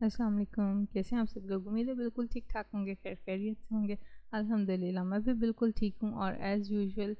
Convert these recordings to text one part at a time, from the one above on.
अस्सलाम वालेकुम। कैसे हैं आप सब लोग? उम्मीद है बिल्कुल ठीक-ठाक होंगे, खैर खैरियत से होंगे। अल्हम्दुलिल्लाह मैं भी बिल्कुल ठीक हूँ और एज़ यूजुअल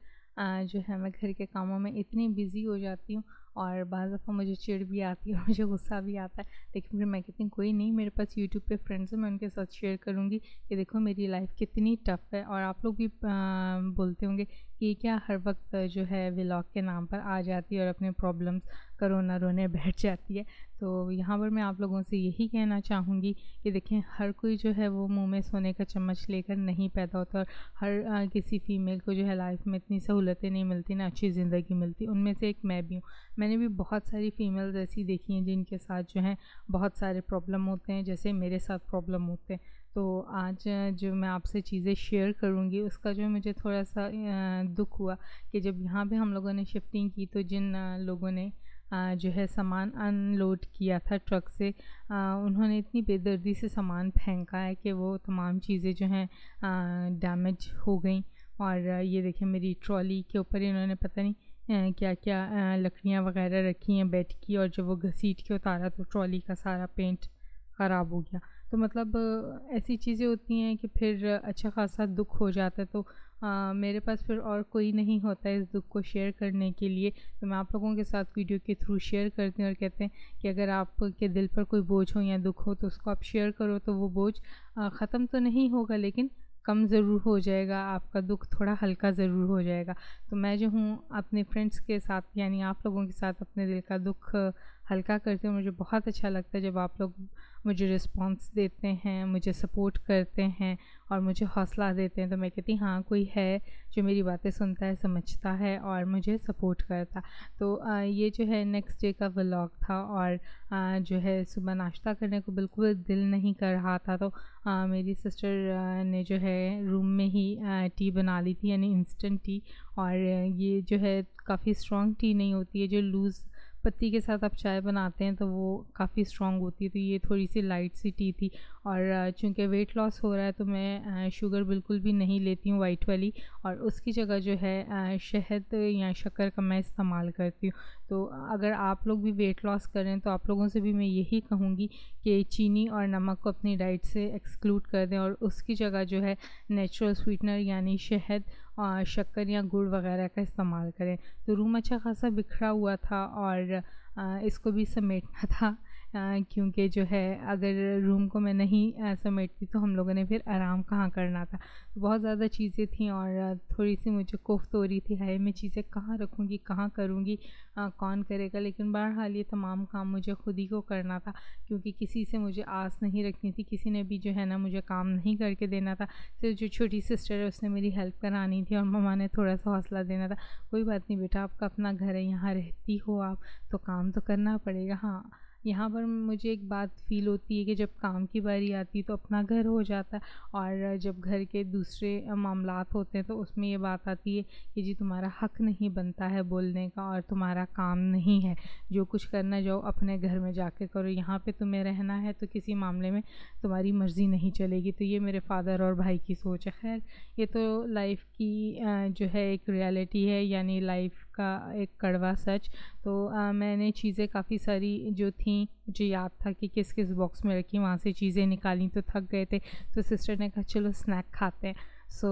जो है मैं घर के कामों में इतनी बिज़ी हो जाती हूँ और बाज़ दफ़ा मुझे चिढ़ भी आती है और मुझे गुस्सा भी आता है। लेकिन फिर मैं कहती हूँ कोई नहीं, मेरे पास यूट्यूब पे फ्रेंड्स हैं, मैं उनके साथ शेयर करूँगी कि देखो मेरी लाइफ़ कितनी टफ़ है। और आप लोग भी बोलते होंगे कि क्या हर वक़्त जो है व्लॉग के नाम पर आ जाती है और अपने प्रॉब्लम्स का रोना-रोने बैठ जाती है। तो यहाँ पर मैं आप लोगों से यही कहना चाहूँगी कि देखें, हर कोई जो है वो मुँह में सोने का चम्मच लेकर नहीं पैदा होता और हर किसी फ़ीमेल को जो है लाइफ में इतनी सहूलतें नहीं मिलती, ना अच्छी ज़िंदगी मिलती। उनमें से एक मैं भी हूँ। मैंने भी बहुत सारी फ़ीमेल्स ऐसी देखी हैं जिनके साथ जो है बहुत सारे प्रॉब्लम होते हैं, जैसे मेरे साथ प्रॉब्लम होते हैं। तो आज जो मैं आपसे चीज़ें शेयर करूँगी उसका जो मुझे थोड़ा-सा दुःख हुआ कि जब यहाँ पे हम लोगों ने शिफ्टिंग की तो जिन लोगों ने जो है सामान अनलोड किया था ट्रक से, उन्होंने इतनी बेदर्दी से सामान फेंका है कि वो तमाम चीज़ें जो हैं डैमेज हो गई। और ये देखिए मेरी ट्रॉली के ऊपर इन्होंने पता नहीं क्या-क्या लकड़ियाँ वगैरह रखी हैं बेड की, और जब वो घसीट के उतारा तो ट्रॉली का सारा पेंट ख़राब हो गया। तो मतलब ऐसी चीज़ें होती हैं कि फिर अच्छा ख़ासा दुःख हो जाता है। तो मेरे पास फिर और कोई नहीं होता है इस दुःख को शेयर करने के लिए, तो मैं आप लोगों के साथ वीडियो के थ्रू शेयर करती हूँ और कहते हैं कि अगर आपके दिल पर कोई बोझ हो या दुःख हो तो उसको आप शेयर करो, तो वो बोझ ख़त्म तो नहीं होगा लेकिन कम ज़रूर हो जाएगा, आपका दुःख थोड़ा हल्का ज़रूर हो जाएगा। तो मैं जो हूँ अपने फ्रेंड्स के साथ यानी आप लोगों के साथ अपने दिल का दुःख हल्का करती हूँ। मुझे बहुत अच्छा लगता है जब आप लोग मुझे रिस्पॉन्स देते हैं, मुझे सपोर्ट करते हैं और मुझे हौसला देते हैं। तो मैं कहती हाँ, कोई है जो मेरी बातें सुनता है, समझता है और मुझे सपोर्ट करता। तो ये जो है नेक्स्ट डे का व्लॉग था और जो है सुबह नाश्ता करने को बिल्कुल दिल नहीं कर रहा था, तो मेरी सिस्टर ने जो है रूम में ही टी बना ली थी, यानी इंस्टेंट टी। और ये जो है काफ़ी स्ट्रॉन्ग टी नहीं होती है, जो लूज़ पत्ती के साथ आप चाय बनाते हैं तो वो काफ़ी स्ट्रॉन्ग होती है, तो ये थोड़ी-सी लाइट सी टी थी। और चूँकि वेट लॉस हो रहा है तो मैं शुगर बिल्कुल भी नहीं लेती हूँ वाइट वाली, और उसकी जगह जो है शहद या शक्कर का मैं इस्तेमाल करती हूँ। तो अगर आप लोग भी वेट लॉस कर रहे हैं तो आप लोगों से भी मैं यही कहूँगी कि चीनी और नमक को अपनी डाइट से एक्सक्लूड कर दें और उसकी जगह जो है नेचुरल स्वीटनर यानी शहद, शक्कर या गुड़ वगैरह का इस्तेमाल करें। तो रूम अच्छा खासा बिखरा हुआ था और इसको भी समेटना था, क्योंकि जो है अगर रूम को मैं नहीं समेटती तो हम लोगों ने फिर आराम कहाँ करना था। बहुत ज़्यादा चीज़ें थीं और थोड़ी-सी मुझे कोफ्त हो रही थी, हाय मैं चीज़ें कहाँ रखूँगी, कहाँ करूँगी, कौन करेगा? लेकिन बहरहाल ये तमाम काम मुझे खुद ही को करना था, क्योंकि किसी से मुझे आस नहीं रखनी थी, किसी ने भी जो है ना मुझे काम नहीं करके देना था। सिर्फ़ जो छोटी सिस्टर है उसने मेरी हेल्प करानी थी और मम्मा ने थोड़ा-सा हौसला देना था। कोई बात नहीं बेटा, आपका अपना घर है, यहाँ रहती हो आप, तो काम तो करना पड़ेगा। हाँ, यहाँ पर मुझे एक बात फ़ील होती है कि जब काम की बारी आती है तो अपना घर हो जाता है, और जब घर के दूसरे मामलात होते हैं तो उसमें ये बात आती है कि जी तुम्हारा हक़ नहीं बनता है बोलने का और तुम्हारा काम नहीं है। जो कुछ करना जाओ अपने घर में जाके करो, यहाँ पे तुम्हें रहना है तो किसी मामले में तुम्हारी मर्ज़ी नहीं चलेगी। तो ये मेरे फ़ादर और भाई की सोच है। ख़ैर, ये तो लाइफ़ की जो है एक रियलिटी है, यानी लाइफ़ का एक कड़वा सच। तो मैंने चीज़ें काफ़ी सारी जो थीं मुझे याद था कि किस-किस बॉक्स में रखी, वहाँ से चीज़ें निकाली तो थक गए थे, तो सिस्टर ने कहा चलो स्नैक खाते हैं। सो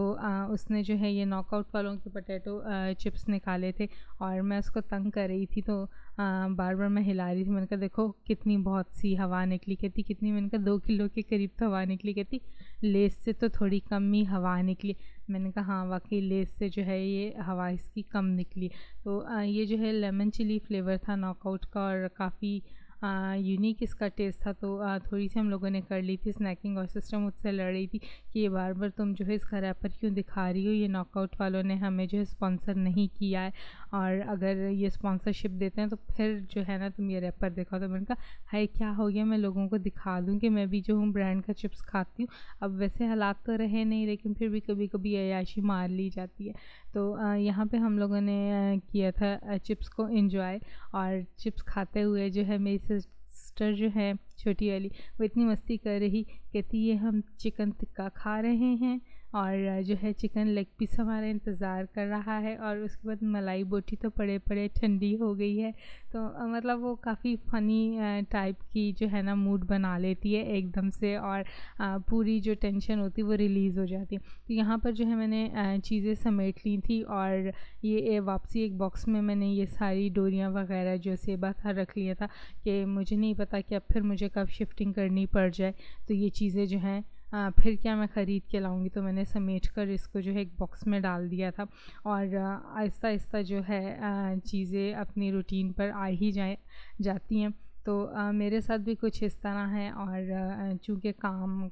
उसने जो है ये नॉकआउट वालों के पोटैटो चिप्स निकाले थे और मैं उसको तंग कर रही थी, तो बार-बार मैं हिला रही थी। मैंने कहा देखो कितनी बहुत सी हवा निकली, कहती कितनी? मैंने कहा 2 किलो के करीब तो हवा निकली, कहती लेज़ से तो थोड़ी कम ही हवा निकली। मैंने कहा हाँ वाक़ई लेज़ से जो है ये हवा इसकी कम निकली। तो ये जो है लेमन चिली फ्लेवर था नॉकआउट का और काफ़ी यूनिक इसका टेस्ट था, तो थोड़ी-सी हम लोगों ने कर ली थी स्नैकिंग और सिस्टर मुझसे लड़ रही थी कि ये बार-बार तुम जो है इसका रैपर क्यों दिखा रही हो, ये नॉकआउट वालों ने हमें जो है स्पॉन्सर नहीं किया है और अगर ये स्पॉन्सरशिप देते हैं तो फिर जो है ना तुम ये रैपर दिखाओ। तो मैंने कहा हाय क्या हो गया, मैं लोगों को दिखा दूँ कि मैं भी जो हूँ ब्रांड का चिप्स खाती हूँ। अब वैसे हालात तो रहे नहीं लेकिन फिर भी कभी-कभी अय्याशी मार ली जाती है। तो यहाँ पे हम लोगों ने किया था चिप्स को एन्जॉय, और चिप्स खाते हुए जो है मेरी सिस्टर जो है छोटी वाली, वो इतनी मस्ती कर रही, कहती ये हम चिकन टिक्का खा रहे हैं और जो है चिकन लेग पीस हमारा इंतज़ार कर रहा है, और उसके बाद मलाई बोटी तो पड़े पड़े ठंडी हो गई है। तो मतलब वो काफ़ी फ़नी टाइप की जो है ना मूड बना लेती है एकदम से, और पूरी जो टेंशन होती है वो रिलीज़ हो जाती है। तो यहाँ पर जो है मैंने चीज़ें समेट ली थी, और ये वापसी एक बॉक्स में मैंने ये सारी डोरियाँ वगैरह जो सेबा था रख लिया था, कि मुझे नहीं पता कि अब फिर मुझे कब शिफ्टिंग करनी पड़ जाए, तो ये चीज़ें जो हैं फिर क्या मैं ख़रीद के लाऊंगी। तो मैंने समेट कर इसको जो है एक बॉक्स में डाल दिया था, और आहिस्ता आहिस्ता जो है चीज़ें अपनी रूटीन पर आ ही जाती हैं। तो मेरे साथ भी कुछ इस तरह है, और चूँकि काम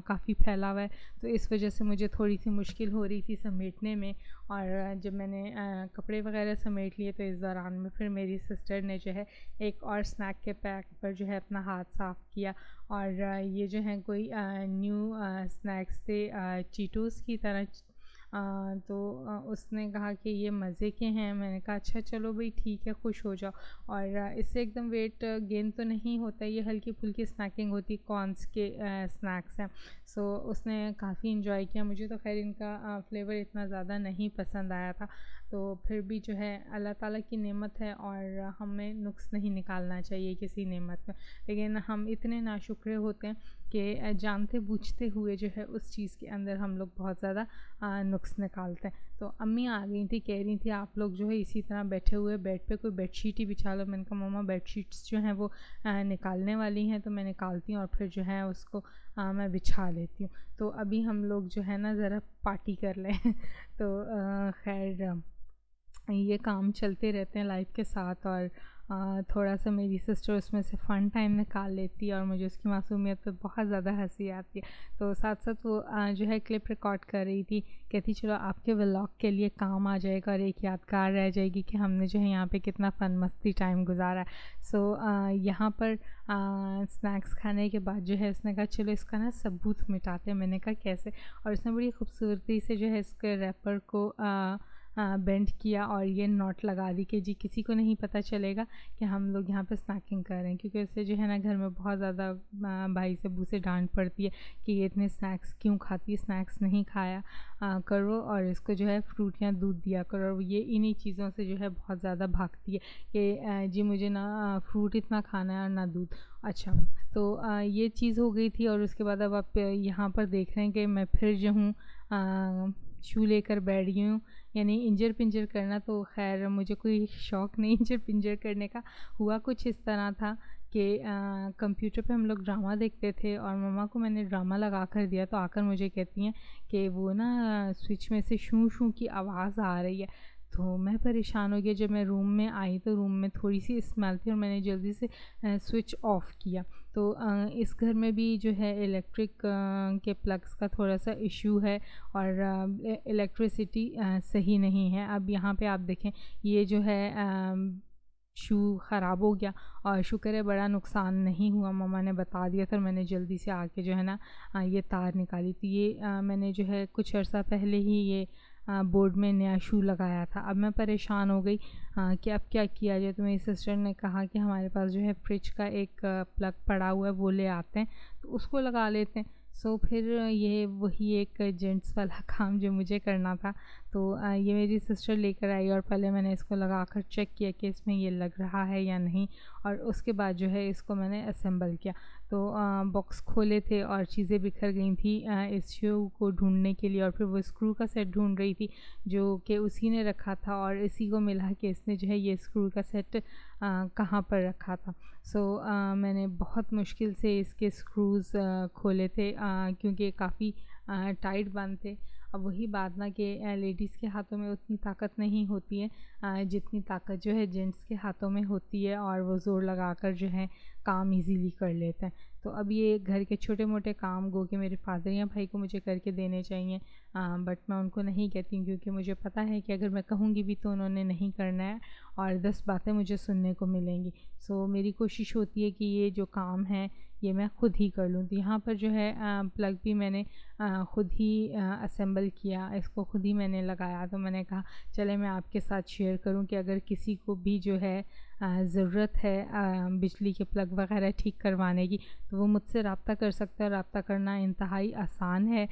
काफ़ी फैला हुआ है, तो इस वजह से मुझे थोड़ी सी मुश्किल हो रही थी समेटने में। और जब मैंने कपड़े वगैरह समेट लिए, तो इस दौरान में फिर मेरी सिस्टर ने जो है एक और स्नैक के पैक पर जो है अपना हाथ साफ़ किया, और ये जो है कोई न्यू स्नैक्स थे, चीटोस की तरह। तो उसने कहा कि ये मज़े के हैं। मैंने कहा अच्छा चलो भाई ठीक है, खुश हो जाओ। और इससे एकदम वेट गेन तो नहीं होता, ये हल्की फुल्की स्नैकिंग होती, कॉर्न्स के स्नैक्स हैं। सो उसने काफ़ी इन्जॉय किया। मुझे तो खैर इनका फ्लेवर इतना ज़्यादा नहीं पसंद आया था, तो फिर भी जो है अल्लाह ताला की नेमत है, और हमें नुक्स नहीं निकालना चाहिए किसी नेमत में। लेकिन हम इतने नाशुक्र होते हैं कि जानते बूझते हुए जो है उस चीज़ के अंदर हम लोग बहुत ज़्यादा नुक्स निकालते हैं। तो अम्मी आ गई थी, कह रही थी आप लोग जो है इसी तरह बैठे हुए बेड पे कोई बेडशीट ही बिछा लो। मैंने कहा मम्मा बेडशीट्स जो हैं वो निकालने वाली हैं, तो मैं निकालती हूँ और फिर जो है उसको मैं बिछा लेती हूँ। तो अभी हम लोग जो है ना ज़रा पार्टी कर लें तो खैर ये काम चलते रहते हैं लाइफ के साथ, और थोड़ा सा मेरी सिस्टर उसमें से फ़न टाइम निकाल लेती है, और मुझे उसकी मासूमियत पे बहुत ज़्यादा हंसी आती है। तो साथ साथ वो जो है क्लिप रिकॉर्ड कर रही थी, कहती चलो आपके व्लॉग के लिए काम आ जाएगा, और एक यादगार रह जाएगी कि हमने जो है यहाँ पे कितना फ़न मस्ती टाइम गुजारा है। सो यहाँ पर स्नैक्स खाने के बाद जो है उसने कहा चलो इसका ना सबूत मिटाते हैं। मैंने कहा कैसे, और उसने बड़ी खूबसूरती से जो है इसके रैपर को बेंड किया, और ये नॉट लगा दी कि जी किसी को नहीं पता चलेगा कि हम लोग यहाँ पे स्नैकिंग कर रहे हैं, क्योंकि उससे जो है ना घर में बहुत ज़्यादा भाई से बू से डांट पड़ती है कि ये इतने स्नैक्स क्यों खाती है, स्नैक्स नहीं खाया करो, और इसको जो है फ्रूट या दूध दिया करो। और ये इन्हीं चीज़ों से जो है बहुत ज़्यादा भागती है कि जी मुझे ना फ्रूट इतना खाना है और ना दूध। अच्छा, तो ये चीज़ हो गई थी, और उसके बाद अब आप यहाँ पर देख रहे हैं कि मैं फिर जो हूँ शू लेकर बैठ गई हूँ, यानी इंजर पिंजर करना। तो खैर मुझे कोई शौक़ नहीं इंजर पिंजर करने का। हुआ कुछ इस तरह था कि कंप्यूटर पे हम लोग ड्रामा देखते थे, और मम्मा को मैंने ड्रामा लगा कर दिया, तो आकर मुझे कहती हैं कि वो ना स्विच में से शू शू की आवाज़ आ रही है। तो मैं परेशान हो गई। जब मैं रूम में आई तो रूम में थोड़ी सी स्मेल थी, और मैंने जल्दी से स्विच ऑफ़ किया। तो इस घर में भी जो है इलेक्ट्रिक के प्लग्स का थोड़ा सा इशू है, और इलेक्ट्रिसिटी सही नहीं है। अब यहाँ पे आप देखें ये जो है शू ख़राब हो गया, और शुक्र है बड़ा नुकसान नहीं हुआ। मम्मा ने बता दिया था, और मैंने जल्दी से आके जो है ना ये तार निकाली। तो ये मैंने जो है कुछ अर्सा पहले ही ये बोर्ड में नया शू लगाया था। अब मैं परेशान हो गई कि अब क्या किया जाए। तो मेरी सिस्टर ने कहा कि हमारे पास जो है फ्रिज का एक प्लग पड़ा हुआ है, वो ले आते हैं, तो उसको लगा लेते हैं। सो फिर ये वही एक जेंट्स वाला काम जो मुझे करना था। तो ये मेरी सिस्टर लेकर आई, और पहले मैंने इसको लगा कर चेक किया कि इसमें ये लग रहा है या नहीं, और उसके बाद जो है इसको मैंने असेंबल किया। तो बॉक्स खोले थे और चीज़ें बिखर गई थी इस शू को ढूंढने के लिए, और फिर वो स्क्रू का सेट ढूंढ रही थी जो कि उसी ने रखा था, और इसी को मिला कि इसने जो है ये स्क्रू का सेट कहाँ पर रखा था। सो मैंने बहुत मुश्किल से इसके स्क्रूज़ खोले थे, क्योंकि काफ़ी टाइट बंद थे। अब वही बात ना कि लेडीज़ के हाथों में उतनी ताकत नहीं होती है जितनी ताकत जो है जेंट्स के हाथों में होती है, और वो ज़ोर लगाकर जो है काम इजीली कर लेते हैं। तो अब ये घर के छोटे मोटे काम गो कि मेरे फादर या भाई को मुझे करके देने चाहिए, बट मैं उनको नहीं कहती हूँ, क्योंकि मुझे पता है कि अगर मैं कहूँगी भी तो उन्होंने नहीं करना है, और 10 बातें मुझे सुनने को मिलेंगी। सो मेरी कोशिश होती है कि ये जो काम है ये मैं ख़ुद ही कर लूँ। तो यहाँ पर जो है प्लग भी मैंने ख़ुद ही असेंबल किया, इसको ख़ुद ही मैंने लगाया। तो मैंने कहा चले मैं आपके साथ शेयर करूँ कि अगर किसी को भी जो है ज़रूरत है बिजली के प्लग वगैरह ठीक करवाने की, तो वो मुझसे रब्ता कर सकता है। रब्ता करना इंतहाई आसान है।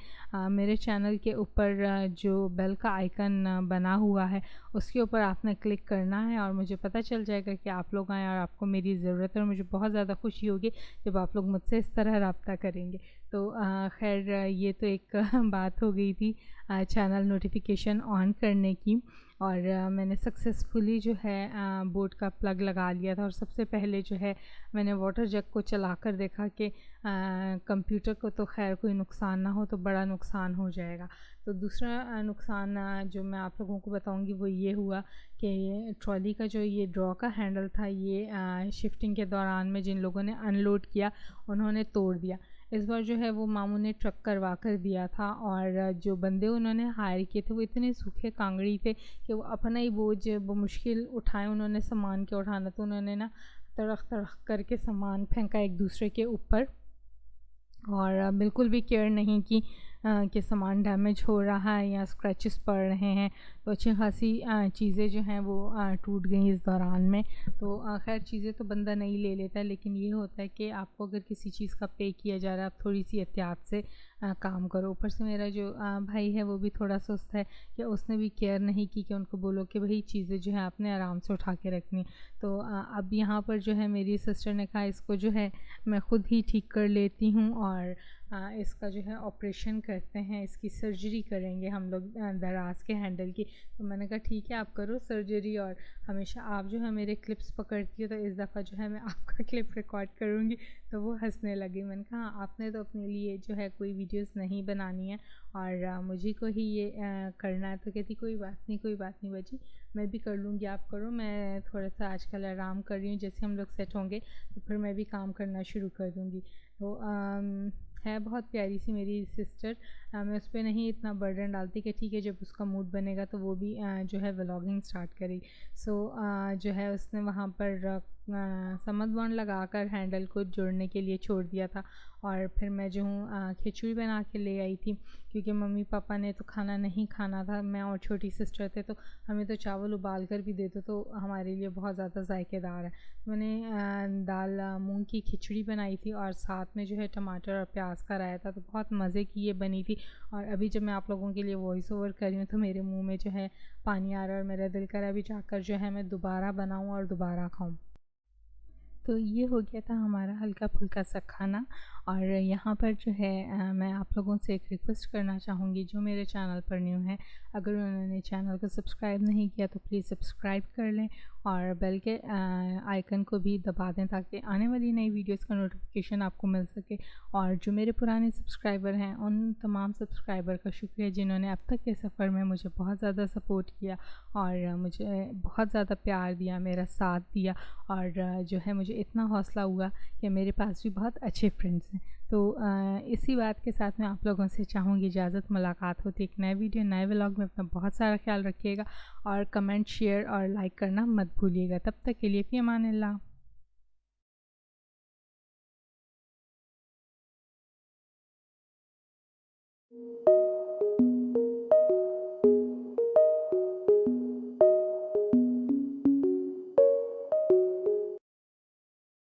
मेरे चैनल के ऊपर जो बेल का आइकन बना हुआ है उसके ऊपर आपने क्लिक करना है और मुझे पता चल जाएगा कि आप लोग आएँ और आपको मेरी ज़रूरत है, और मुझे बहुत ज़्यादा खुशी होगी जब आप लोग मुझसे इस तरह रब्ता करेंगे। तो खैर ये तो एक बात हो गई थी चैनल नोटिफिकेशन ऑन करने की। और मैंने सक्सेसफुली जो है बोर्ड का प्लग लगा लिया था। और सबसे पहले जो है मैंने वाटर जग को चलाकर देखा कि कंप्यूटर को तो खैर कोई नुकसान ना हो, तो बड़ा नुकसान हो जाएगा। तो दूसरा नुकसान जो मैं आप लोगों को बताऊंगी वो ये हुआ कि ये ट्रॉली का जो ये ड्रॉ का हैंडल था, ये शिफ्टिंग के दौरान में जिन लोगों ने अनलोड किया उन्होंने तोड़ दिया। इस बार जो है वो मामू ने ट्रक करवा कर दिया था, और जो बंदे उन्होंने हायर किए थे वो इतने सूखे कांगड़ी थे कि वो अपना ही बोझ मुश्किल उठाए उन्होंने सामान के उठाना। तो उन्होंने ना तड़क तड़क करके सामान फेंका एक दूसरे के ऊपर, और बिल्कुल भी केयर नहीं की कि सामान डैमेज हो रहा है या स्क्रैचेस पड़ रहे हैं। तो अच्छी खासी चीज़ें जो हैं वो टूट गई इस दौरान में। तो खैर चीज़ें तो बंदा नहीं ले लेता है, लेकिन ये होता है कि आपको अगर किसी चीज़ का पे किया जा रहा है आप थोड़ी सी एहतियात से काम करो। ऊपर से मेरा जो भाई है वो भी थोड़ा सुस्त है कि उसने भी केयर नहीं की कि उनको बोलो कि भाई चीज़ें जो है आपने आराम से उठा के रखनी। तो अब यहाँ पर जो है मेरी सिस्टर ने कहा इसको जो है मैं ख़ुद ही ठीक कर लेती हूँ, और इसका जो है ऑपरेशन करते हैं, इसकी सर्जरी करेंगे हम लोग दराज के हैंडल की। तो मैंने कहा ठीक है आप करो सर्जरी, और हमेशा आप जो है मेरे क्लिप्स पकड़ती हो तो इस दफ़ा जो है मैं आपका क्लिप रिकॉर्ड करूँगी। तो वो हंसने लगी। मैंने कहा आपने तो अपने लिए जो है कोई वीडियोस नहीं बनानी है और मुझे को ही ये करना है। तो कहती कोई बात नहीं बाजी, मैं भी कर लूँगी, आप करो, मैं थोड़ा सा आजकल आराम कर रही हूँ, जैसे हम लोग सेट होंगे तो फिर मैं भी काम करना शुरू कर दूँगी। तो है बहुत प्यारी सी मेरी सिस्टर। मैं उस पर नहीं इतना बर्डन डालती कि ठीक है जब उसका मूड बनेगा तो वो भी जो है व्लॉगिंग स्टार्ट करेगी। सो जो है उसने वहाँ पर समद बॉन्ड लगा कर हैंडल को जोड़ने के लिए छोड़ दिया था, और फिर मैं जो हूँ खिचड़ी बना के ले आई थी, क्योंकि मम्मी पापा ने तो खाना नहीं खाना था। मैं और छोटी सिस्टर थे तो हमें तो चावल उबाल कर भी दे दो तो हमारे लिए बहुत ज़्यादा जायकेदार है। मैंने दाल मूंग की खिचड़ी बनाई थी और साथ में जो है टमाटर और प्याज का रायता, तो बहुत मज़े की ये बनी थी। और अभी जब मैं आप लोगों के लिए वॉइस ओवर कर रही हूँ तो मेरे मुंह में जो है पानी आ रहा है और मेरा दिल कर रहा है अभी जाकर जो है मैं दोबारा बनाऊँ और दोबारा खाऊँ। तो ये हो गया था हमारा हल्का फुल्का सा खाना। और यहाँ पर जो है मैं आप लोगों से एक रिक्वेस्ट करना चाहूँगी, जो मेरे चैनल पर न्यू है, अगर उन्होंने चैनल को सब्सक्राइब नहीं किया तो प्लीज़ सब्सक्राइब कर लें और बेल के आइकन को भी दबा दें ताकि आने वाली नई वीडियोस का नोटिफिकेशन आपको मिल सके। और जो मेरे पुराने सब्सक्राइबर हैं उन तमाम सब्सक्राइबर का शुक्रिया जिन्होंने अब तक के सफ़र में मुझे बहुत ज़्यादा सपोर्ट किया और मुझे बहुत ज़्यादा प्यार दिया, मेरा साथ दिया, और जो है मुझे इतना हौसला हुआ कि मेरे पास भी बहुत अच्छे फ्रेंड्स हैं। तो इसी बात के साथ मैं आप लोगों से चाहूँगी इजाज़त, मुलाकात होती है एक नए वीडियो नए व्लॉग में। अपना बहुत सारा ख्याल रखिएगा और कमेंट शेयर और लाइक करना मत भूलिएगा। तब तक के लिए फ़ी अमानिल्लाह।